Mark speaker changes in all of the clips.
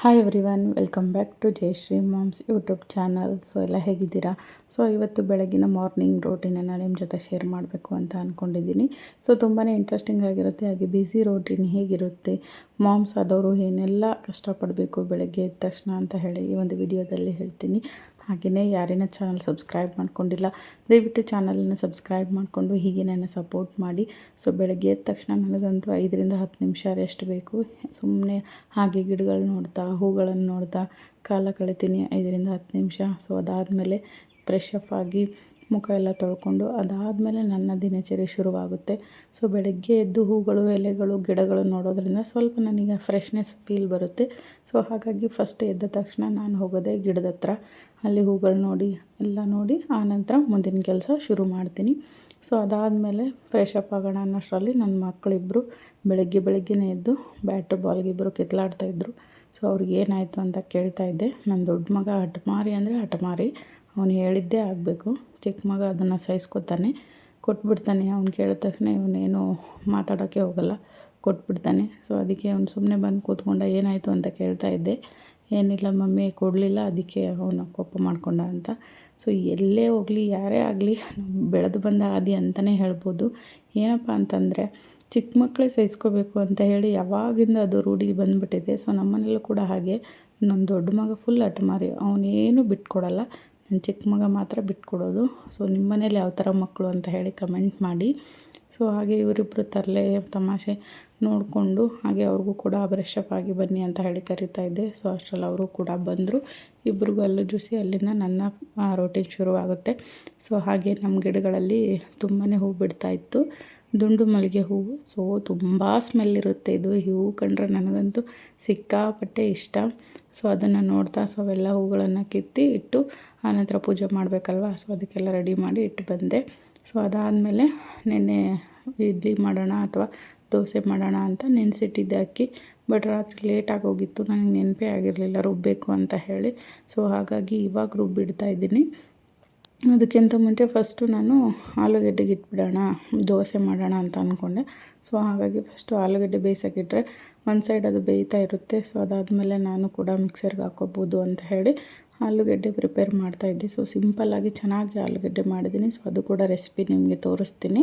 Speaker 1: Hi everyone, welcome back to Jayashree mom's YouTube channel. ಎಲ್ಲ ಹೇಗಿದ್ದೀರಾ? ಇವತ್ತು ಬೆಳಗಿನ ಮಾರ್ನಿಂಗ್ ರೋಟೀನನ್ನು ನಿಮ್ಮ ಜೊತೆ ಶೇರ್ ಮಾಡಬೇಕು ಅಂತ ಅಂದ್ಕೊಂಡಿದ್ದೀನಿ. ತುಂಬಾ ಇಂಟ್ರೆಸ್ಟಿಂಗ್ ಆಗಿರುತ್ತೆ. ಹಾಗೆ ಬ್ಯುಸಿ ರೋಟೀನ್ ಹೇಗಿರುತ್ತೆ, ಮಾಮ್ಸ್ ಆದವರು ಏನೆಲ್ಲ ಕಷ್ಟಪಡಬೇಕು ಬೆಳಗ್ಗೆ ಎದ್ದ ತಕ್ಷಣ ಅಂತ ಹೇಳಿ ಈ ಒಂದು ವಿಡಿಯೋದಲ್ಲಿ ಹೇಳ್ತೀನಿ. ಹಾಗೆಯೇ ಯಾರೇನ ಚಾನಲ್ ಸಬ್ಸ್ಕ್ರೈಬ್ ಮಾಡ್ಕೊಂಡಿಲ್ಲ, ದಯವಿಟ್ಟು ಚಾನಲನ್ನು ಸಬ್ಸ್ಕ್ರೈಬ್ ಮಾಡಿಕೊಂಡು ಹೀಗೆ ನನ್ನ ಸಪೋರ್ಟ್ ಮಾಡಿ. ಬೆಳಗ್ಗೆ ಎದ್ದ ತಕ್ಷಣ ನನಗಂತೂ 5ರಿಂದ 10 ನಿಮಿಷ ರೆಸ್ಟ್ ಬೇಕು. ಸುಮ್ಮನೆ ಹಾಗೆ ಗಿಡಗಳು ನೋಡ್ತಾ, ಹೂಗಳನ್ನು ನೋಡ್ತಾ ಕಾಲ ಕಳಿತೀನಿ 5ರಿಂದ 10 ನಿಮಿಷ. ಅದಾದಮೇಲೆ ಫ್ರೆಶ್ ಅಪ್ ಆಗಿ ಮುಖ ಎಲ್ಲ ತೊಳ್ಕೊಂಡು ಅದಾದಮೇಲೆ ನನ್ನ ದಿನಚರಿ ಶುರುವಾಗುತ್ತೆ. ಬೆಳಗ್ಗೆ ಎದ್ದು ಹೂಗಳು, ಎಲೆಗಳು, ಗಿಡಗಳು ನೋಡೋದ್ರಿಂದ ಸ್ವಲ್ಪ ನನಗೆ ಫ್ರೆಶ್ನೆಸ್ ಫೀಲ್ ಬರುತ್ತೆ. ಹಾಗಾಗಿ ಫಸ್ಟ್ ಎದ್ದ ತಕ್ಷಣ ನಾನು ಹೋಗೋದೆ ಗಿಡದ ಹತ್ರ. ಅಲ್ಲಿ ಹೂಗಳು ನೋಡಿ ಎಲ್ಲ ನೋಡಿ ಆನಂತರ ಮುಂದಿನ ಕೆಲಸ ಶುರು ಮಾಡ್ತೀನಿ. ಅದಾದಮೇಲೆ ಫ್ರೆಶ್ ಅಪ್ ಆಗೋಣ ಅನ್ನೋಷ್ಟರಲ್ಲಿ ನನ್ನ ಮಕ್ಕಳಿಬ್ಬರು ಬೆಳಗ್ಗೆನೇ ಎದ್ದು ಬ್ಯಾಟು ಬಾಲ್ಗೆ ಇಬ್ಬರು ಕಿತ್ಲಾಡ್ತಾಯಿದ್ರು. ಅವ್ರಿಗೆ ಏನಾಯಿತು ಅಂತ ಕೇಳ್ತಾಯಿದ್ದೆ. ನನ್ನ ದೊಡ್ಡ ಮಗ ಹಠಮಾರಿ ಅಂದರೆ ಹಠಮಾರಿ, ಅವನು ಹೇಳಿದ್ದೇ ಆಗಬೇಕು. ಚಿಕ್ಕ ಮಗ ಅದನ್ನು ಸಹಿಸ್ಕೊತಾನೆ, ಕೊಟ್ಬಿಡ್ತಾನೆ. ಅವ್ನು ಕೇಳಿದ ತಕ್ಷಣ ಇವನೇನು ಮಾತಾಡೋಕ್ಕೆ ಹೋಗಲ್ಲ, ಕೊಟ್ಬಿಡ್ತಾನೆ. ಅದಕ್ಕೆ ಅವ್ನು ಸುಮ್ಮನೆ ಬಂದು ಕೂತ್ಕೊಂಡ. ಏನಾಯಿತು ಅಂತ ಕೇಳ್ತಾಯಿದ್ದೆ. ಏನಿಲ್ಲ ಮಮ್ಮಿ ಕೊಡಲಿಲ್ಲ, ಅದಕ್ಕೆ ಅವನು ಕೋಪ ಮಾಡ್ಕೊಂಡ ಅಂತ. ಎಲ್ಲೇ ಹೋಗಲಿ, ಯಾರೇ ಆಗಲಿ, ಬೆಳೆದು ಬಂದ ಆದಿ ಅಂತಲೇ ಹೇಳ್ಬೋದು. ಏನಪ್ಪ ಅಂತಂದರೆ ಚಿಕ್ಕ ಮಕ್ಕಳೇ ಸಹಿಸ್ಕೋಬೇಕು ಅಂತ ಹೇಳಿ ಯಾವಾಗಿಂದ ಅದು ರೂಢಿ ಬಂದುಬಿಟ್ಟಿದೆ. ನಮ್ಮನೇಲೂ ಕೂಡ ಹಾಗೆ. ನನ್ನ ದೊಡ್ಡ ಮಗ ಫುಲ್ ಹಠಮಾರಿ, ಅವನೇನು ಬಿಟ್ಕೊಡಲ್ಲ. ನನ್ನ ಚಿಕ್ಕ ಮಗ ಮಾತ್ರ ಬಿಟ್ಕೊಡೋದು. ನಿಮ್ಮ ಮನೇಲಿ ಯಾವ ಥರ ಮಕ್ಕಳು ಅಂತ ಹೇಳಿ ಕಮೆಂಟ್ ಮಾಡಿ. ಹಾಗೆ ಇವರಿಬ್ಬರು ತರಲೆ ತಮಾಷೆ ನೋಡಿಕೊಂಡು ಹಾಗೆ ಅವ್ರಿಗೂ ಕೂಡ ಬ್ರಷ್ ಅಪ್ ಆಗಿ ಬನ್ನಿ ಅಂತ ಹೇಳಿ ಕರಿತಾ ಇದ್ದೆ. ಅಷ್ಟರಲ್ಲಿ ಅವರು ಕೂಡ ಬಂದರು. ಇಬ್ರಿಗೂ ಅಲ್ಲೂ ಜೂಸಿ ಅಲ್ಲಿಂದ ನನ್ನ ರೋಟೀನ್ ಶುರುವಾಗುತ್ತೆ. ಹಾಗೆ ನಮ್ಮ ಗಿಡಗಳಲ್ಲಿ ತುಂಬಾ ಹೂ ಬಿಡ್ತಾಯಿತ್ತು. ದುಂಡು ಮಲ್ಲಿಗೆ ಹೂವು. ತುಂಬ ಸ್ಮೆಲ್ ಇರುತ್ತೆ ಇದು. ಈ ಹೂವು ಕಂಡ್ರೆ ನನಗಂತೂ ಸಿಕ್ಕಾಪಟ್ಟೆ ಇಷ್ಟ. ಅದನ್ನು ನೋಡ್ತಾ ಅವೆಲ್ಲ ಹೂಗಳನ್ನು ಕಿತ್ತಿ ಇಟ್ಟು ಆನಂತರ ಪೂಜೆ ಮಾಡಬೇಕಲ್ವ. ಅದಕ್ಕೆಲ್ಲ ರೆಡಿ ಮಾಡಿ ಇಟ್ಟು ಬಂದೆ. ಅದಾದಮೇಲೆ ನೆನ್ನೆ ಇಡ್ಲಿ ಮಾಡೋಣ ಅಥವಾ ದೋಸೆ ಮಾಡೋಣ ಅಂತ ನೆನೆಸಿಟ್ಟಿದ್ದೆ ಅಕ್ಕಿ. ಬಟ್ ರಾತ್ರಿ ಲೇಟಾಗಿ ಹೋಗಿತ್ತು, ನನಗೆ ನೆನಪೇ ಆಗಿರಲಿಲ್ಲ ರುಬ್ಬಬೇಕು ಅಂತ ಹೇಳಿ. ಹಾಗಾಗಿ ಇವಾಗ ರುಬ್ಬಿಡ್ತಾ ಇದ್ದೀನಿ. ಅದಕ್ಕಿಂತ ಮುಂಚೆ ಫಸ್ಟು ನಾನು ಆಲೂಗೆಡ್ಡೆಗೆ ಇಟ್ಬಿಡೋಣ, ದೋಸೆ ಮಾಡೋಣ ಅಂತ ಅಂದ್ಕೊಂಡೆ. ಹಾಗಾಗಿ ಫಸ್ಟು ಆಲೂಗೆಡ್ಡೆ ಬೇಯಿಸೋಕ್ಕಿಟ್ರೆ ಒಂದು ಸೈಡ್ ಅದು ಬೇಯ್ತಾ ಇರುತ್ತೆ. ಅದಾದಮೇಲೆ ನಾನು ಕೂಡ ಮಿಕ್ಸರ್ಗೆ ಹಾಕ್ಕೋಬೋದು ಅಂತ ಹೇಳಿ ಆಲೂಗೆಡ್ಡೆ ಪ್ರಿಪೇರ್ ಮಾಡ್ತಾಯಿದ್ದೆ. ಸಿಂಪಲ್ಲಾಗಿ ಚೆನ್ನಾಗಿ ಆಲೂಗೆಡ್ಡೆ ಮಾಡಿದ್ದೀನಿ. ಅದು ಕೂಡ ರೆಸಿಪಿ ನಿಮಗೆ ತೋರಿಸ್ತೀನಿ.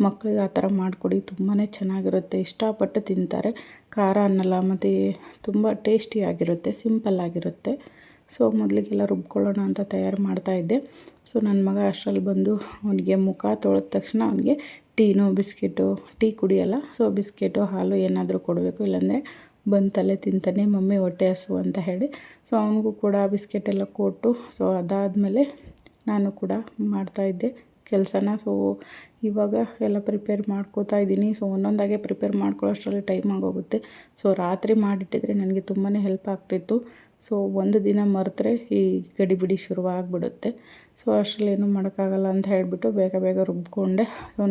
Speaker 1: ಮಕ್ಕಳಿಗೆ ಆ ಥರ ಮಾಡಿಕೊಡಿ, ತುಂಬಾ ಚೆನ್ನಾಗಿರುತ್ತೆ, ಇಷ್ಟಪಟ್ಟು ತಿಂತಾರೆ. ಖಾರ ಅನ್ನಲ್ಲ ಮತ್ತು ತುಂಬ ಟೇಸ್ಟಿಯಾಗಿರುತ್ತೆ, ಸಿಂಪಲ್ಲಾಗಿರುತ್ತೆ. ಮೊದಲಿಗೆಲ್ಲ ರುಬ್ಕೊಳ್ಳೋಣ ಅಂತ ತಯಾರು ಮಾಡ್ತಾಯಿದ್ದೆ. ನನ್ನ ಮಗ ಅಷ್ಟರಲ್ಲಿ ಬಂದು ಅವನಿಗೆ ಮುಖ ತೊಳೆದ ತಕ್ಷಣ ಅವನಿಗೆ ಟೀನೋ ಬಿಸ್ಕೆಟು, ಟೀ ಕುಡಿಯಲ್ಲ, ಬಿಸ್ಕೆಟು ಹಾಲು ಏನಾದರೂ ಕೊಡಬೇಕು, ಇಲ್ಲಾಂದರೆ ಬಂದು ತಲೆ ತಿಂತಾನೆ, ಮಮ್ಮಿ ಹೊಟ್ಟೆ ಹಸು ಅಂತ ಹೇಳಿ. ಅವನಿಗೂ ಕೂಡ ಬಿಸ್ಕೆಟೆಲ್ಲ ಕೊಟ್ಟು ಅದಾದಮೇಲೆ ನಾನು ಕೂಡ ಮಾಡ್ತಾಯಿದ್ದೆ ಕೆಲಸನ. ಇವಾಗ ಎಲ್ಲ ಪ್ರಿಪೇರ್ ಮಾಡ್ಕೋತಾ ಇದ್ದೀನಿ. ಒಂದೊಂದಾಗೆ ಪ್ರಿಪೇರ್ ಮಾಡ್ಕೊಳ್ಳೋಷ್ಟರಲ್ಲಿ ಟೈಮ್ ಆಗೋಗುತ್ತೆ. ರಾತ್ರಿ ಮಾಡಿಟ್ಟಿದ್ರೆ ನನಗೆ ತುಂಬಾ ಹೆಲ್ಪ್ ಆಗ್ತಿತ್ತು. ಒಂದು ದಿನ ಮರೆತರೆ ಈ ಗಡಿಬಿಡಿ ಶುರುವಾಗ್ಬಿಡುತ್ತೆ. ಅಷ್ಟರಲ್ಲಿ ಏನೂ ಮಾಡೋಕ್ಕಾಗಲ್ಲ ಅಂತ ಹೇಳಿಬಿಟ್ಟು ಬೇಗ ರುಬ್ಕೊಂಡೆ.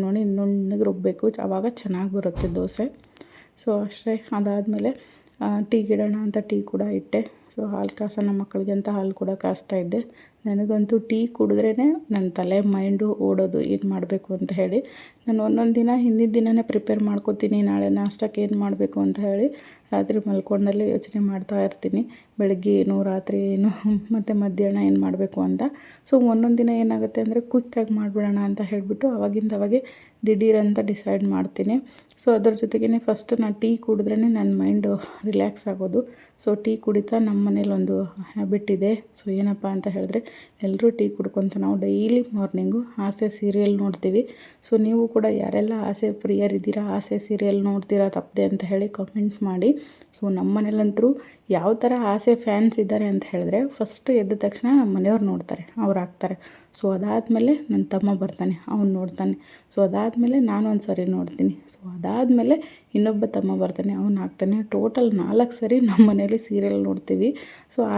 Speaker 1: ನೋಡಿ ನುಣ್ಣಗೆ ರುಬ್ಬಬೇಕು, ಆವಾಗ ಚೆನ್ನಾಗಿ ಬರುತ್ತೆ ದೋಸೆ. ಅಷ್ಟೇ. ಅದಾದಮೇಲೆ ಟೀಗೆ ಇಡೋಣ ಅಂತ ಟೀ ಕೂಡ ಇಟ್ಟೆ. ಹಾಲು ಕಾಸೋಣ ಮಕ್ಕಳಿಗೆ ಅಂತ ಹಾಲು ಕೂಡ ಕಾಸ್ತಾಯಿದ್ದೆ. ನನಗಂತೂ ಟೀ ಕುಡಿದ್ರೇ ನನ್ನ ತಲೆ ಮೈಂಡು ಓಡೋದು, ಏನು ಮಾಡಬೇಕು ಅಂತ ಹೇಳಿ. ನಾನು ಒಂದೊಂದು ದಿನ ಹಿಂದಿನ ದಿನವೇ ಪ್ರಿಪೇರ್ ಮಾಡ್ಕೋತೀನಿ, ನಾಳೆ ನಾಷ್ಟಕ್ಕೆ ಏನು ಮಾಡಬೇಕು ಅಂತ ಹೇಳಿ. ರಾತ್ರಿ ಮಲ್ಕೊಂಡಲ್ಲೇ ಯೋಚನೆ ಮಾಡ್ತಾ ಇರ್ತೀನಿ, ಬೆಳಗ್ಗೆ ಏನು, ರಾತ್ರಿ ಏನು, ಮತ್ತು ಮಧ್ಯಾಹ್ನ ಏನು ಮಾಡಬೇಕು ಅಂತ. ಒಂದೊಂದು ದಿನ ಏನಾಗುತ್ತೆ ಅಂದರೆ ಕ್ವಿಕ್ಕಾಗಿ ಮಾಡಿಬಿಡೋಣ ಅಂತ ಹೇಳಿಬಿಟ್ಟು ಅವಾಗಿಂದವಾಗೆ ದಿಢೀರಂತ ಡಿಸೈಡ್ ಮಾಡ್ತೀನಿ. ಅದ್ರ ಜೊತೆಗೇ ಫಸ್ಟ್ ನಾನು ಟೀ ಕುಡಿದ್ರೇ ನನ್ನ ಮೈಂಡು ರಿಲ್ಯಾಕ್ಸ್ ಆಗೋದು. ಟೀ ಕುಡಿತಾ ನಮ್ಮ ಮನೇಲಿ ಒಂದು ಹ್ಯಾಬಿಟ್ ಇದೆ. ಏನಪ್ಪ ಅಂತ ಹೇಳಿದ್ರೆ ಎಲ್ಲರೂ ಟೀ ಕುಡ್ಕೊತ ನಾವು ಡೈಲಿ ಮಾರ್ನಿಂಗು ಆಸೆ ಸೀರಿಯಲ್ ನೋಡ್ತೀವಿ. ನೀವು ಕೂಡ ಯಾರೆಲ್ಲ ಆಸೆ ಪ್ರಿಯರಿದ್ದೀರಾ, ಆಸೆ ಸೀರಿಯಲ್ ನೋಡ್ತೀರಾ ತಪ್ಪದೆ ಅಂತ ಹೇಳಿ ಕಮೆಂಟ್ ಮಾಡಿ. ನಮ್ಮ ಮನೇಲಂತರೂ ಯಾವ ಥರ ಆಸೆ ಫ್ಯಾನ್ಸ್ ಇದ್ದಾರೆ ಅಂತ ಹೇಳಿದ್ರೆ ಫಸ್ಟ್ ಎದ್ದ ತಕ್ಷಣ ನಮ್ಮ ಮನೆಯವ್ರು ನೋಡ್ತಾರೆ, ಅವ್ರು ಹಾಕ್ತಾರೆ. ಅದಾದಮೇಲೆ ನನ್ನ ತಮ್ಮ ಬರ್ತಾನೆ, ಅವ್ನು ನೋಡ್ತಾನೆ. ಅದಾದಮೇಲೆ ನಾನು ಒಂದು ಸರಿ ನೋಡ್ತೀನಿ. ಅದಾದಮೇಲೆ ಇನ್ನೊಬ್ಬ ತಮ್ಮ ಬರ್ತಾನೆ, ಅವ್ನು ಹಾಕ್ತಾನೆ. ಟೋಟಲ್ 4 ಸರಿ ನಮ್ಮ ಮನೇಲಿ ಸೀರಿಯಲ್ ನೋಡ್ತೀವಿ.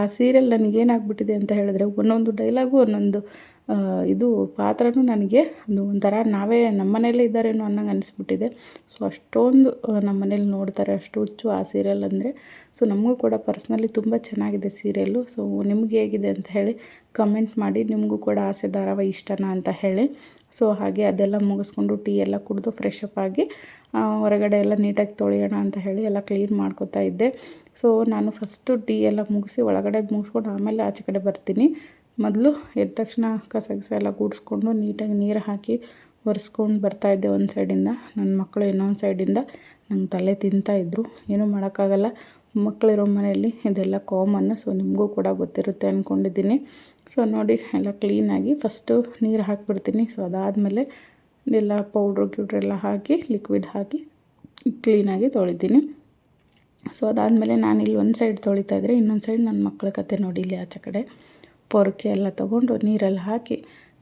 Speaker 1: ಆ ಸೀರಿಯಲ್ ನನಗೇನಾಗ್ಬಿಟ್ಟಿದೆ ಅಂತ ಹೇಳಿದ್ರೆ ಒಂದೊಂದು ಡೈಲಾಗು ಒಂದೊಂದು ಇದು ಪಾತ್ರನೂ ನನಗೆ ಅದು ಒಂಥರ ನಾವೇ ನಮ್ಮ ಮನೆಯಲ್ಲೇ ಇದ್ದಾರೇನೋ ಅನ್ನಂಗೆ ಅನಿಸ್ಬಿಟ್ಟಿದೆ. ಸೊ ಅಷ್ಟೊಂದು ನಮ್ಮ ಮನೇಲಿ ನೋಡ್ತಾರೆ, ಅಷ್ಟು ಹುಚ್ಚು ಆ ಸೀರಿಯಲ್ ಅಂದರೆ. ಸೊ ನಮಗೂ ಕೂಡ ಪರ್ಸ್ನಲಿ ತುಂಬ ಚೆನ್ನಾಗಿದೆ ಸೀರಿಯಲ್ಲು. ಸೊ ನಿಮ್ಗೆ ಹೇಗಿದೆ ಅಂತ ಹೇಳಿ ಕಮೆಂಟ್ ಮಾಡಿ. ನಿಮಗೂ ಕೂಡ ಆಸೆ ಧಾರಾವಾಹಿ ಇಷ್ಟನಾ ಅಂತ ಹೇಳಿ. ಸೊ ಹಾಗೆ ಅದೆಲ್ಲ ಮುಗಿಸ್ಕೊಂಡು ಟೀ ಎಲ್ಲ ಕುಡಿದು ಫ್ರೆಶ್ ಅಪ್ ಆಗಿ ಹೊರಗಡೆ ಎಲ್ಲ ನೀಟಾಗಿ ತೊಳೆಯೋಣ ಅಂತ ಹೇಳಿ ಎಲ್ಲ ಕ್ಲೀನ್ ಮಾಡ್ಕೊತಾ ಇದ್ದೆ. ಸೊ ನಾನು ಫಸ್ಟು ಟೀ ಎಲ್ಲ ಮುಗಿಸಿ ಒಳಗಡೆ ಮುಗಿಸ್ಕೊಂಡು ಆಮೇಲೆ ಆಚೆ ಕಡೆ ಬರ್ತೀನಿ. ಮೊದಲು ಎದ್ದ ತಕ್ಷಣ ಕಸ ಎಲ್ಲ ಗುಡಿಸ್ಕೊಂಡು ನೀಟಾಗಿ ನೀರು ಹಾಕಿ ಒರೆಸ್ಕೊಂಡು ಬರ್ತಾಯಿದ್ದೆ ಒಂದು ಸೈಡಿಂದ. ನನ್ನ ಮಕ್ಕಳು ಇನ್ನೊಂದು ಸೈಡಿಂದ ನಂಗೆ ತಲೆ ತಿಂತಾಯಿದ್ರು. ಏನೂ ಮಾಡೋಕ್ಕಾಗಲ್ಲ, ಮಕ್ಕಳಿರೋ ಮನೆಯಲ್ಲಿ ಇದೆಲ್ಲ ಕಾಮನ್ನು. ಸೊ ನಿಮಗೂ ಕೂಡ ಗೊತ್ತಿರುತ್ತೆ ಅಂದ್ಕೊಂಡಿದ್ದೀನಿ. ಸೊ ನೋಡಿ ಎಲ್ಲ ಕ್ಲೀನಾಗಿ ಫಸ್ಟು ನೀರು ಹಾಕಿಬಿಡ್ತೀನಿ. ಸೊ ಅದಾದಮೇಲೆ ಎಲ್ಲ ಗಿಡ್ರೆಲ್ಲ ಹಾಕಿ ಲಿಕ್ವಿಡ್ ಹಾಕಿ ಕ್ಲೀನಾಗಿ ತೊಳಿತೀನಿ. ಸೊ ಅದಾದಮೇಲೆ ನಾನಿಲ್ಲಿ ಒಂದು ಸೈಡ್ ತೊಳಿತಾಯಿದ್ರೆ ಇನ್ನೊಂದು ಸೈಡ್ ನನ್ನ ಮಕ್ಕಳ ಕತೆ ನೋಡಿ. ಇಲ್ಲಿ ಆಚೆ ಕಡೆ ಪೊರಕೆ ಎಲ್ಲ ತೊಗೊಂಡು ನೀರೆಲ್ಲ ಹಾಕಿ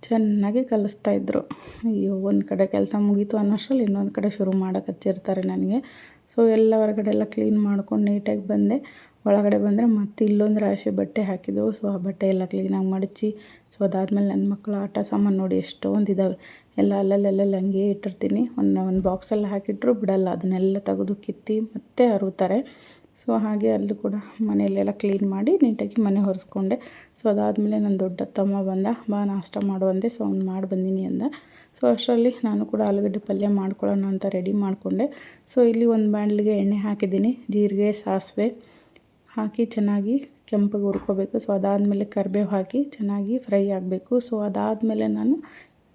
Speaker 1: ಚೆನ್ನಾಗಿ ಕಲಿಸ್ತಾಯಿದ್ರು. ಅಯ್ಯೋ, ಒಂದು ಕಡೆ ಕೆಲಸ ಮುಗೀತು ಅನ್ನೋಷ್ಟರಲ್ಲಿ ಇನ್ನೊಂದು ಕಡೆ ಶುರು ಮಾಡೋಕೆ ಹಚ್ಚಿರ್ತಾರೆ ನನಗೆ. ಸೊ ಎಲ್ಲ ಹೊರಗಡೆ ಎಲ್ಲ ಕ್ಲೀನ್ ಮಾಡ್ಕೊಂಡು ನೀಟಾಗಿ ಬಂದೆ. ಒಳಗಡೆ ಬಂದರೆ ಮತ್ತೆ ಇಲ್ಲೊಂದು ರಾಶಿ ಬಟ್ಟೆ ಹಾಕಿದ್ದೆವು. ಸೊ ಆ ಬಟ್ಟೆ ಎಲ್ಲ ಕ್ಲೀನಾಗಿ ಮಡಚಿ, ಸೊ ಅದಾದಮೇಲೆ ನನ್ನ ಮಕ್ಕಳ ಆಟ ಸಾಮಾನು ನೋಡಿ ಎಷ್ಟೊಂದು ಇದ್ದಾವೆ. ಎಲ್ಲ ಅಲ್ಲಲ್ಲೆಲ್ಲ ಹಂಗೆ ಇಟ್ಟಿರ್ತೀನಿ. ಒಂದು ಬಾಕ್ಸೆಲ್ಲ ಹಾಕಿಟ್ರು ಬಿಡಲ್ಲ, ಅದನ್ನೆಲ್ಲ ತೆಗೆದು ಕಿತ್ತಿ ಮತ್ತೆ ಹರುತ್ತಾರೆ. ಸೊ ಹಾಗೆ ಅಲ್ಲೂ ಕೂಡ ಮನೆಯಲ್ಲೆಲ್ಲ ಕ್ಲೀನ್ ಮಾಡಿ ನೀಟಾಗಿ ಮನೆ ಒರೆಸ್ಕೊಂಡೆ. ಸೊ ಅದಾದಮೇಲೆ ನನ್ನ ದೊಡ್ಡ ತಮ್ಮ ಬಂದ, ಬಾ ನಾಷ್ಟ ಮಾಡುವಂದೆ. ಸೊ ಅವ್ನು ಮಾಡಿ ಬಂದೀನಿ ಅಂದ. ಸೊ ಅಷ್ಟರಲ್ಲಿ ನಾನು ಕೂಡ ಆಲೂಗಡ್ಡೆ ಪಲ್ಯ ಮಾಡ್ಕೊಳ್ಳೋಣ ಅಂತ ರೆಡಿ ಮಾಡಿಕೊಂಡೆ. ಸೊ ಇಲ್ಲಿ ಒಂದು ಬಾಣಲಿಗೆ ಎಣ್ಣೆ ಹಾಕಿದ್ದೀನಿ, ಜೀರಿಗೆ ಸಾಸಿವೆ ಹಾಕಿ ಚೆನ್ನಾಗಿ ಕೆಂಪಗೆ ಹುರ್ಕೋಬೇಕು. ಸೊ ಅದಾದಮೇಲೆ ಕರಿಬೇವು ಹಾಕಿ ಚೆನ್ನಾಗಿ ಫ್ರೈ ಆಗಬೇಕು. ಸೊ ಅದಾದಮೇಲೆ ನಾನು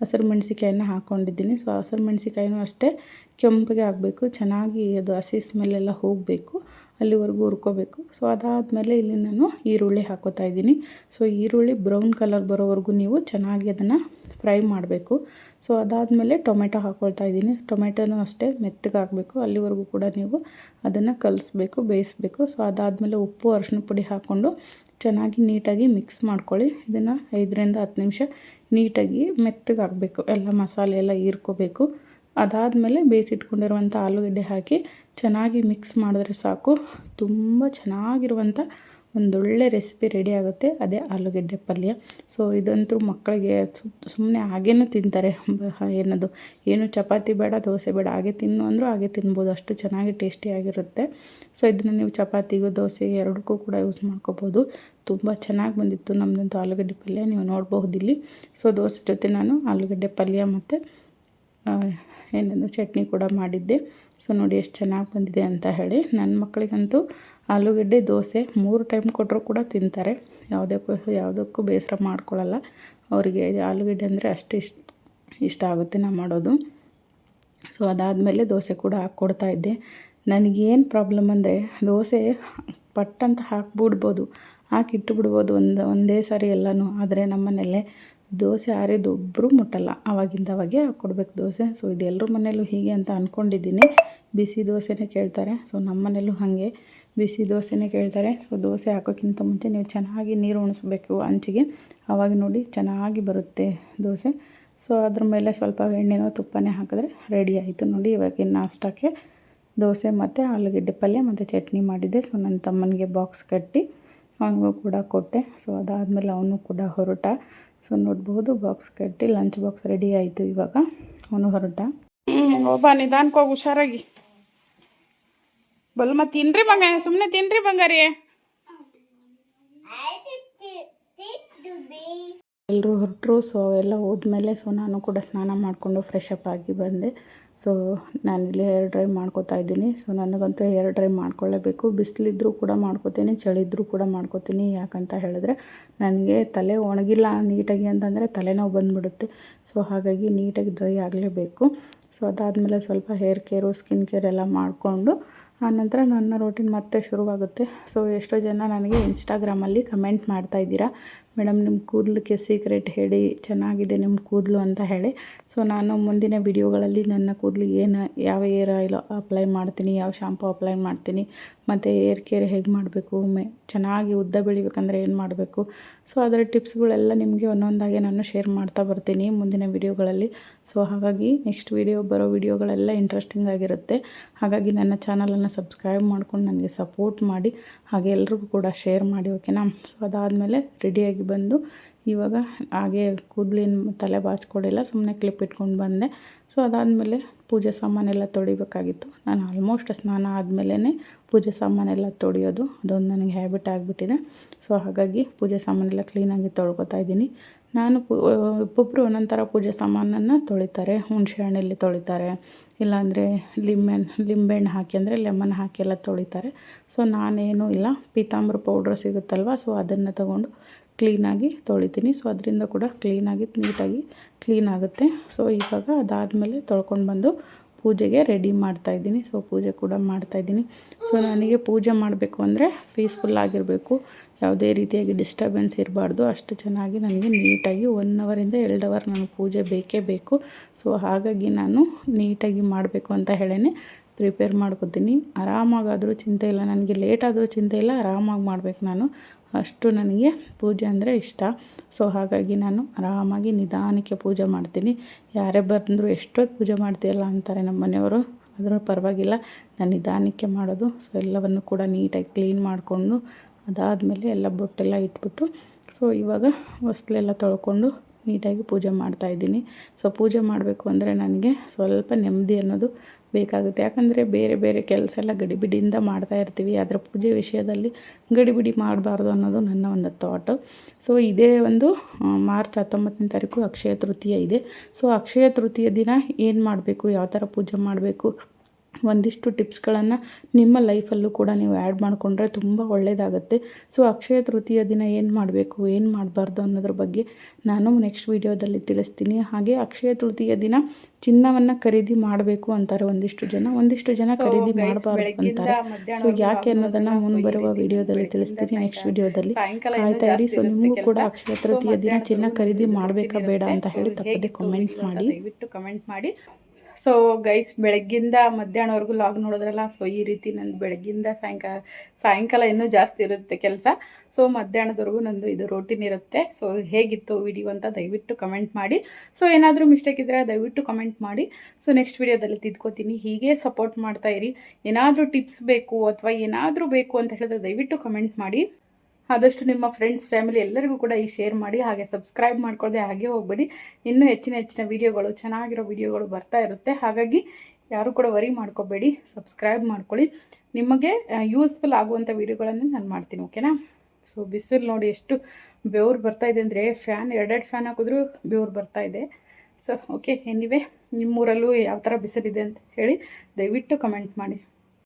Speaker 1: ಹಸಿರು ಮೆಣಸಿಕಾಯನ್ನು ಹಾಕ್ಕೊಂಡಿದ್ದೀನಿ. ಸೊ ಹಸಿರು ಮೆಣಸಿಕಾಯಿನೂ ಅಷ್ಟೇ ಕೆಂಪಗೆ ಆಗಬೇಕು, ಚೆನ್ನಾಗಿ ಅದು ಹಸಿ ಸ್ಮೆಲ್ಲೆಲ್ಲ ಹೋಗಬೇಕು, ಅಲ್ಲಿವರೆಗೂ ಹುರ್ಕೋಬೇಕು. ಸೊ ಅದಾದಮೇಲೆ ಇಲ್ಲಿ ನಾನು ಈರುಳ್ಳಿ ಹಾಕೋತಾ ಇದ್ದೀನಿ. ಸೊ ಈರುಳ್ಳಿ ಬ್ರೌನ್ ಕಲರ್ ಬರೋವರೆಗೂ ನೀವು ಚೆನ್ನಾಗಿ ಅದನ್ನು ಫ್ರೈ ಮಾಡಬೇಕು. ಸೊ ಅದಾದಮೇಲೆ ಟೊಮೆಟೊ ಹಾಕ್ಕೊಳ್ತಾ ಇದ್ದೀನಿ. ಟೊಮೆಟೊನೂ ಅಷ್ಟೇ ಮೆತ್ತಗೆ ಹಾಕಬೇಕು, ಅಲ್ಲಿವರೆಗೂ ಕೂಡ ನೀವು ಅದನ್ನು ಕಲಿಸ್ಬೇಕು, ಬೇಯಿಸಬೇಕು. ಸೊ ಅದಾದಮೇಲೆ ಉಪ್ಪು ಅರಿಶಿನ ಪುಡಿ ಹಾಕ್ಕೊಂಡು ಚೆನ್ನಾಗಿ ನೀಟಾಗಿ ಮಿಕ್ಸ್ ಮಾಡ್ಕೊಳ್ಳಿ. ಇದನ್ನು 5ರಿಂದ 10 ನಿಮಿಷ ನೀಟಾಗಿ ಮೆತ್ತಗೆ ಆಗಬೇಕು, ಎಲ್ಲ ಮಸಾಲೆ ಎಲ್ಲ ಹೀರ್ಕೋಬೇಕು. ಅದಾದಮೇಲೆ ಬೇಯಿಸಿಟ್ಕೊಂಡಿರುವಂಥ ಆಲೂಗಡ್ಡೆ ಹಾಕಿ ಚೆನ್ನಾಗಿ ಮಿಕ್ಸ್ ಮಾಡಿದ್ರೆ ಸಾಕು, ತುಂಬ ಚೆನ್ನಾಗಿರುವಂಥ ಒಂದೊಳ್ಳೆ ರೆಸಿಪಿ ರೆಡಿ ಆಗುತ್ತೆ. ಅದೇ ಆಲೂಗಡ್ಡೆ ಪಲ್ಯ. ಸೊ ಇದಂತೂ ಮಕ್ಕಳಿಗೆ ಸುಮ್ಮನೆ ಹಾಗೇನೂ ತಿಂತಾರೆ. ಏನು ಚಪಾತಿ ಬೇಡ, ದೋಸೆ ಬೇಡ, ಹಾಗೆ ತಿನ್ನು ಅಂದರೂ ಹಾಗೆ ತಿನ್ಬೋದು, ಅಷ್ಟು ಚೆನ್ನಾಗಿ ಟೇಸ್ಟಿಯಾಗಿರುತ್ತೆ. ಸೊ ಇದನ್ನು ನೀವು ಚಪಾತಿಗೂ ದೋಸೆಗೆ ಎರಡಕ್ಕೂ ಕೂಡ ಯೂಸ್ ಮಾಡ್ಕೋಬೋದು. ತುಂಬ ಚೆನ್ನಾಗಿ ಬಂದಿತ್ತು ನಮ್ಮದಂತೂ ಆಲೂಗಡ್ಡೆ ಪಲ್ಯ, ನೀವು ನೋಡಬಹುದು ಇಲ್ಲಿ. ಸೊ ದೋಸೆ ಜೊತೆ ನಾನು ಆಲೂಗಡ್ಡೆ ಪಲ್ಯ ಮತ್ತು ಚಟ್ನಿ ಕೂಡ ಮಾಡಿದ್ದೆ. ಸೊ ನೋಡಿ ಎಷ್ಟು ಚೆನ್ನಾಗಿ ಬಂದಿದೆ ಅಂತ ಹೇಳಿ. ನನ್ನ ಮಕ್ಕಳಿಗಂತೂ ಆಲೂಗಡ್ಡೆ ದೋಸೆ 3 ಟೈಮ್ ಕೊಟ್ಟರು ಕೂಡ ತಿಂತಾರೆ. ಯಾವುದಕ್ಕೂ ಬೇಸರ ಮಾಡ್ಕೊಳ್ಳಲ್ಲ. ಅವರಿಗೆ ಆಲೂಗಡ್ಡೆ ಅಂದರೆ ಅಷ್ಟು ಇಷ್ಟ ಆಗುತ್ತೆ ನಾವು ಮಾಡೋದು. ಸೊ ಅದಾದಮೇಲೆ ದೋಸೆ ಕೂಡ ಹಾಕ್ಕೊಡ್ತಾಯಿದ್ದೆ. ನನಗೇನು ಪ್ರಾಬ್ಲಮ್ ಅಂದರೆ ದೋಸೆ ಪಟ್ಟಂತ ಹಾಕ್ಬಿಡ್ಬೋದು, ಹಾಕಿಟ್ಟು ಬಿಡ್ಬೋದು ಒಂದೇ ಸಾರಿ ಎಲ್ಲನೂ. ಆದರೆ ನಮ್ಮ ಮನೆಯಲ್ಲೇ ದೋಸೆ ಆರಿದೊಬ್ಬರು ಮುಟ್ಟಲ್ಲ, ಅವಾಗಿಂದವಾಗೆ ಹಾಕ್ಕೊಡ್ಬೇಕು ದೋಸೆ. ಸೊ ಇದು ಎಲ್ಲರ ಮನೆಯಲ್ಲೂ ಹೀಗೆ ಅಂತ ಅಂದ್ಕೊಂಡಿದ್ದೀನಿ. ಬಿಸಿ ದೋಸೆನೇ ಕೇಳ್ತಾರೆ. ಸೊ ನಮ್ಮ ಮನೆಯಲ್ಲೂ ಹಾಗೆ ಬಿಸಿ ದೋಸೆನೇ ಕೇಳ್ತಾರೆ. ಸೊ ದೋಸೆ ಹಾಕೋಕ್ಕಿಂತ ಮುಂಚೆ ನೀವು ಚೆನ್ನಾಗಿ ನೀರು ಉಣಿಸ್ಬೇಕು ಹಂಚಿಗೆ, ಆವಾಗ ನೋಡಿ ಚೆನ್ನಾಗಿ ಬರುತ್ತೆ ದೋಸೆ. ಸೊ ಅದ್ರ ಮೇಲೆ ಸ್ವಲ್ಪ ಎಣ್ಣೆನೋ ತುಪ್ಪನೇ ಹಾಕಿದ್ರೆ ರೆಡಿ ಆಯಿತು ನೋಡಿ. ಇವಾಗಿನ ನಾಷ್ಟಕ್ಕೆ ದೋಸೆ ಮತ್ತು ಆಲೂಗಡ್ಡೆ ಪಲ್ಯ ಮತ್ತು ಚಟ್ನಿ ಮಾಡಿದ್ದೆ. ಸೊ ನನ್ನ ತಮ್ಮನಿಗೆ ಬಾಕ್ಸ್ ಕಟ್ಟಿ ಅವನಿಗೂ ಕೂಡ ಕೊಟ್ಟೆ. ಸೊ ಅದಾದಮೇಲೆ ಅವನು ಕೂಡ ಹೊರಟ. ಸೊ ನೋಡ್ಬೋದು ಬಾಕ್ಸ್ ಕಟ್ಟಿ ಲಂಚ್ ಬಾಕ್ಸ್ ರೆಡಿ ಆಯಿತು. ಇವಾಗ ಅವನು ಹೊರಟ. ಒಬ್ಬ ನಿಧಾನಕ್ಕೆ ಹೋಗಿ ಹುಷಾರಾಗಿ ಬಲ್ ಮತ್ತೆ ತಿನ್ರಿ ಬಂಗ, ಸುಮ್ಮನೆ ತಿನ್ರಿ ಬಂಗಾರಿ. ಎಲ್ಲರೂ ಹೊರಟರು. ಸೊ ಎಲ್ಲ ಹೋದ್ಮೇಲೆ ಸೊ ನಾನು ಕೂಡ ಸ್ನಾನ ಮಾಡಿಕೊಂಡು ಫ್ರೆಶ್ ಅಪ್ ಆಗಿ ಬಂದೆ. ಸೊ ನಾನಿಲ್ಲಿ ಹೇರ್ ಡ್ರೈ ಮಾಡ್ಕೋತಾ ಇದ್ದೀನಿ. ಸೊ ನನಗಂತೂ ಹೇರ್ ಡ್ರೈ ಮಾಡ್ಕೊಳ್ಳೇಬೇಕು. ಬಿಸಿಲಿದ್ರೂ ಕೂಡ ಮಾಡ್ಕೋತೀನಿ, ಚಳಿದ್ರೂ ಕೂಡ ಮಾಡ್ಕೋತೀನಿ. ಯಾಕಂತ ಹೇಳಿದ್ರೆ ನನಗೆ ತಲೆ ಒಣಗಿಲ್ಲ ನೀಟಾಗಿ ಅಂತಂದರೆ ತಲೆನೋವು ಬಂದುಬಿಡುತ್ತೆ. ಸೊ ಹಾಗಾಗಿ ನೀಟಾಗಿ ಡ್ರೈ ಆಗಲೇಬೇಕು. ಸೊ ಅದಾದಮೇಲೆ ಸ್ವಲ್ಪ ಹೇರ್ ಕೇರು ಸ್ಕಿನ್ ಕೇರ್ ಎಲ್ಲ ಮಾಡಿಕೊಂಡು ಆನಂತರ ನನ್ನ ರೂಟೀನ್ ಮತ್ತೆ ಶುರುವಾಗುತ್ತೆ. ಸೊ ಎಷ್ಟೋ ಜನ ನನಗೆ ಇನ್ಸ್ಟಾಗ್ರಾಮಲ್ಲಿ ಕಮೆಂಟ್ ಮಾಡ್ತಾಯಿದ್ದೀರಾ, ಮೇಡಮ್ ನಿಮ್ಮ ಕೂದಲಕ್ಕೆ ಸೀಕ್ರೆಟ್ ಹೇಳಿ, ಚೆನ್ನಾಗಿದೆ ನಿಮ್ಮ ಕೂದಲು ಅಂತ ಹೇಳಿ. ಸೊ ನಾನು ಮುಂದಿನ ವಿಡಿಯೋಗಳಲ್ಲಿ ನನ್ನ ಕೂದಲಿಗೆ ಯಾವ ಏರ್ ಆಯಿಲ್ ಅಪ್ಲೈ ಮಾಡ್ತೀನಿ, ಯಾವ ಶಾಂಪು ಅಪ್ಲೈ ಮಾಡ್ತೀನಿ, ಮತ್ತು ಏರ್ ಕೇರ್ ಹೇಗೆ ಮಾಡಬೇಕು, ಚೆನ್ನಾಗಿ ಉದ್ದ ಬೆಳಿಬೇಕಂದ್ರೆ ಏನು ಮಾಡಬೇಕು, ಸೊ ಅದರ ಟಿಪ್ಸ್ಗಳೆಲ್ಲ ನಿಮಗೆ ಒಂದೊಂದಾಗಿ ನಾನು ಶೇರ್ ಮಾಡ್ತಾ ಬರ್ತೀನಿ ಮುಂದಿನ ವಿಡಿಯೋಗಳಲ್ಲಿ. ಸೊ ಹಾಗಾಗಿ ನೆಕ್ಸ್ಟ್ ಬರೋ ವಿಡಿಯೋಗಳೆಲ್ಲ ಇಂಟ್ರೆಸ್ಟಿಂಗ್ ಆಗಿರುತ್ತೆ. ಹಾಗಾಗಿ ನನ್ನ ಚಾನಲನ್ನು ಸಬ್ಸ್ಕ್ರೈಬ್ ಮಾಡ್ಕೊಂಡು ನನಗೆ ಸಪೋರ್ಟ್ ಮಾಡಿ, ಹಾಗೆ ಎಲ್ರಿಗೂ ಕೂಡ ಶೇರ್ ಮಾಡಿ, ಓಕೆನಾ. ಸೊ ಅದಾದಮೇಲೆ ರೆಡಿಯಾಗಿ ಬಂದು ಇವಾಗ ಹಾಗೆ ಕೂದಲಿನ ತಲೆ ಬಾಚ್ಕೊಡಿಲ್ಲ, ಸುಮ್ಮನೆ ಕ್ಲಿಪ್ ಇಟ್ಕೊಂಡು ಬಂದೆ. ಸೊ ಅದಾದಮೇಲೆ ಪೂಜೆ ಸಾಮಾನೆಲ್ಲ ತೊಳಿಬೇಕಾಗಿತ್ತು. ನಾನು ಆಲ್ಮೋಸ್ಟ್ ಸ್ನಾನ ಆದಮೇಲೆ ಪೂಜೆ ಸಾಮಾನೆಲ್ಲ ತೊಳೆಯೋದು, ಅದೊಂದು ನನಗೆ ಹ್ಯಾಬಿಟ್ ಆಗಿಬಿಟ್ಟಿದೆ. ಸೊ ಹಾಗಾಗಿ ಪೂಜೆ ಸಾಮಾನೆಲ್ಲ ಕ್ಲೀನಾಗಿ ತೊಳ್ಕೊತಾ ಇದ್ದೀನಿ. ನಾನು ಒಬ್ಬೊಬ್ಬರು ಒಂದೊಂದು ಥರ ಪೂಜೆ ಸಾಮಾನನ್ನು ತೊಳಿತಾರೆ. ಹುಣಸೆ ಹಣ್ಣಲ್ಲಿ ತೊಳಿತಾರೆ, ಇಲ್ಲಾಂದರೆ ಲಿಂಬೆಹಣ್ಣು ಹಾಕಿ ಅಂದರೆ ಲೆಮನ್ ಹಾಕಿ ಎಲ್ಲ ತೊಳಿತಾರೆ. ಸೊ ನಾನೇನೂ ಇಲ್ಲ, ಪೀತಾಂಬರ ಪೌಡ್ರ್ ಸಿಗುತ್ತಲ್ವ, ಸೊ ಅದನ್ನು ತಗೊಂಡು ಕ್ಲೀನಾಗಿ ತೊಳಿತೀನಿ. ಸೊ ಅದರಿಂದ ಕೂಡ ಕ್ಲೀನಾಗಿ ನೀಟಾಗಿ ಕ್ಲೀನ್ ಆಗುತ್ತೆ. ಸೊ ಇವಾಗ ಅದಾದಮೇಲೆ ತೊಳ್ಕೊಂಡು ಬಂದು ಪೂಜೆಗೆ ರೆಡಿ ಮಾಡ್ತಾಯಿದ್ದೀನಿ. ಸೊ ಪೂಜೆ ಕೂಡ ಮಾಡ್ತಾಯಿದ್ದೀನಿ. ಸೊ ನನಗೆ ಪೂಜೆ ಮಾಡಬೇಕು ಅಂದರೆ ಪೀಸ್ಫುಲ್ ಆಗಿರಬೇಕು, ಯಾವುದೇ ರೀತಿಯಾಗಿ ಡಿಸ್ಟರ್ಬೆನ್ಸ್ ಇರಬಾರ್ದು. ಅಷ್ಟು ಚೆನ್ನಾಗಿ ನನಗೆ ನೀಟಾಗಿ 1 ಅವರಿಂದ 2 ಅವರ್ ನನಗೆ ಪೂಜೆ ಬೇಕೇ ಬೇಕು. ಸೊ ಹಾಗಾಗಿ ನಾನು ನೀಟಾಗಿ ಮಾಡಬೇಕು ಅಂತ ಹೇಳೇ ಪ್ರಿಪೇರ್ ಮಾಡ್ಕೊತೀನಿ. ಆರಾಮಾಗಾದರೂ ಚಿಂತೆ ಇಲ್ಲ, ನನಗೆ ಲೇಟಾದರೂ ಚಿಂತೆ ಇಲ್ಲ, ಆರಾಮಾಗಿ ಮಾಡಬೇಕು ನಾನು. ಅಷ್ಟು ನನಗೆ ಪೂಜೆ ಅಂದರೆ ಇಷ್ಟ. ಸೊ ಹಾಗಾಗಿ ನಾನು ಆರಾಮಾಗಿ ನಿಧಾನಕ್ಕೆ ಪೂಜೆ ಮಾಡ್ತೀನಿ. ಯಾರೇ ಬಂದರೂ ಎಷ್ಟೊತ್ತು ಪೂಜೆ ಮಾಡ್ತೀಯಲ್ಲ ಅಂತಾರೆ ನಮ್ಮ ಮನೆಯವರು, ಆದರೂ ಪರವಾಗಿಲ್ಲ, ನಾನು ನಿಧಾನಕ್ಕೆ ಮಾಡೋದು. ಸೊ ಎಲ್ಲವನ್ನು ಕೂಡ ನೀಟಾಗಿ ಕ್ಲೀನ್ ಮಾಡಿಕೊಂಡು ಅದಾದಮೇಲೆ ಎಲ್ಲ ಬೊಟ್ಟೆಲ್ಲ ಇಟ್ಬಿಟ್ಟು, ಸೊ ಇವಾಗ ಹೊಸ್ಲೆಲ್ಲ ತೊಳ್ಕೊಂಡು ನೀಟಾಗಿ ಪೂಜೆ ಮಾಡ್ತಾಯಿದ್ದೀನಿ. ಸೊ ಪೂಜೆ ಮಾಡಬೇಕು ಅಂದರೆ ನನಗೆ ಸ್ವಲ್ಪ ನೆಮ್ಮದಿ ಅನ್ನೋದು ಬೇಕಾಗುತ್ತೆ. ಯಾಕಂದರೆ ಬೇರೆ ಬೇರೆ ಕೆಲಸ ಎಲ್ಲ ಗಡಿಬಿಡಿಯಿಂದ ಮಾಡ್ತಾ ಇರ್ತೀವಿ, ಆದರೆ ಪೂಜೆ ವಿಷಯದಲ್ಲಿ ಗಡಿಬಿಡಿ ಮಾಡಬಾರ್ದು ಅನ್ನೋದು ನನ್ನ ಒಂದು ಥಾಟು. ಸೊ ಇದೇ ಒಂದು ಮಾರ್ಚ್ 19ನೇ ತಾರೀಕು ಅಕ್ಷಯ ತೃತೀಯ ಇದೆ. ಸೊ ಅಕ್ಷಯ ತೃತೀಯ ದಿನ ಏನು ಮಾಡಬೇಕು, ಯಾವ ಥರ ಪೂಜೆ ಮಾಡಬೇಕು, ಒಂದಿಷ್ಟು ಟಿಪ್ಸ್ಗಳನ್ನು ನಿಮ್ಮ ಲೈಫಲ್ಲೂ ಕೂಡ ನೀವು ಆ್ಯಡ್ ಮಾಡಿಕೊಂಡ್ರೆ ತುಂಬ ಒಳ್ಳೆಯದಾಗುತ್ತೆ. ಸೊ ಅಕ್ಷಯ ತೃತೀಯ ದಿನ ಏನು ಮಾಡಬೇಕು, ಏನು ಮಾಡಬಾರ್ದು ಅನ್ನೋದ್ರ ಬಗ್ಗೆ ನಾನು ನೆಕ್ಸ್ಟ್ ವೀಡಿಯೋದಲ್ಲಿ ತಿಳಿಸ್ತೀನಿ. ಹಾಗೆ ಅಕ್ಷಯ ತೃತೀಯ ದಿನ ಚಿನ್ನವನ್ನು ಖರೀದಿ ಮಾಡಬೇಕು ಅಂತಾರೆ ಒಂದಿಷ್ಟು ಜನ ಖರೀದಿ ಮಾಡಬಾರ್ದು ಅಂತಾರೆ. ಸೊ ಯಾಕೆ ಅನ್ನೋದನ್ನು ಮುಂಬರುವ ವೀಡಿಯೋದಲ್ಲಿ ತಿಳಿಸ್ತೀನಿ, ನೆಕ್ಸ್ಟ್ ವೀಡಿಯೋದಲ್ಲಿ ಕಾಯ್ತಾ ಇರಿ. ಸೊ ನಿಮಗೂ ಕೂಡ ಅಕ್ಷಯ ತೃತೀಯ ದಿನ ಚಿನ್ನ ಖರೀದಿ ಮಾಡಬೇಕಾ ಬೇಡ ಅಂತ ಹೇಳಿ ತಪ್ಪದೆ ಕಮೆಂಟ್ ಮಾಡಿ. ಸೊ ಗೈಸ್, ಬೆಳಗ್ಗಿಂದ ಮಧ್ಯಾಹ್ನವರೆಗೂ ಲಾಗ್ ನೋಡಿದ್ರಲ್ಲ. ಸೊ ಈ ರೀತಿ ನಂದು ಬೆಳಗ್ಗಿಂದ ಸಾಯಂಕಾಲ ಇನ್ನೂ ಜಾಸ್ತಿ ಇರುತ್ತೆ ಕೆಲಸ. ಸೊ ಮಧ್ಯಾಹ್ನದವರೆಗೂ ನಂದು ಇದು ರೂಟೀನ್ ಇರುತ್ತೆ. ಸೊ ಹೇಗಿತ್ತು ವಿಡಿಯೋ ಅಂತ ದಯವಿಟ್ಟು ಕಮೆಂಟ್ ಮಾಡಿ. ಸೊ ಏನಾದರೂ ಮಿಸ್ಟೇಕ್ ಇದ್ದರೆ ದಯವಿಟ್ಟು ಕಮೆಂಟ್ ಮಾಡಿ. ಸೊ ನೆಕ್ಸ್ಟ್ ವಿಡಿಯೋದಲ್ಲಿ ತಿದ್ಕೋತೀನಿ. ಹೀಗೆ ಸಪೋರ್ಟ್ ಮಾಡ್ತಾ ಇರಿ. ಏನಾದರೂ ಟಿಪ್ಸ್ ಬೇಕು ಅಥವಾ ಏನಾದರೂ ಬೇಕು ಅಂತ ಹೇಳಿದ್ರೆ ದಯವಿಟ್ಟು ಕಮೆಂಟ್ ಮಾಡಿ. ಆದಷ್ಟು ನಿಮ್ಮ ಫ್ರೆಂಡ್ಸ್, ಫ್ಯಾಮಿಲಿ ಎಲ್ಲರಿಗೂ ಕೂಡ ಈ ಶೇರ್ ಮಾಡಿ. ಹಾಗೆ ಸಬ್ಸ್ಕ್ರೈಬ್ ಮಾಡ್ಕೊಳ್ಳದೆ ಹಾಗೆ ಹೋಗಬೇಡಿ. ಇನ್ನೂ ಹೆಚ್ಚಿನ ವಿಡಿಯೋಗಳು, ಚೆನ್ನಾಗಿರೋ ವಿಡಿಯೋಗಳು ಬರ್ತಾ ಇರುತ್ತೆ. ಹಾಗಾಗಿ ಯಾರು ಕೂಡ ವರಿ ಮಾಡ್ಕೋಬೇಡಿ, ಸಬ್ಸ್ಕ್ರೈಬ್ ಮಾಡ್ಕೊಳ್ಳಿ. ನಿಮಗೆ ಯೂಸ್ಫುಲ್ ಆಗುವಂಥ ವೀಡಿಯೋಗಳನ್ನು ನಾನು ಮಾಡ್ತೀನಿ, ಓಕೆನಾ. ಸೊ ಬಿಸಿಲು ನೋಡಿ ಎಷ್ಟು ಬೆವರು ಬರ್ತಾಯಿದೆ ಅಂದರೆ, ಫ್ಯಾನ್ 2 ಫ್ಯಾನ್ ಹಾಕಿದ್ರೂ ಬೆವರು ಬರ್ತಾಯಿದೆ. ಸೊ ಓಕೆ, ಎನಿವೆ ನಿಮ್ಮೂರಲ್ಲೂ ಯಾವ ಥರ ಬಿಸಿಲಿದೆ ಅಂತ ಹೇಳಿ ದಯವಿಟ್ಟು ಕಮೆಂಟ್ ಮಾಡಿ.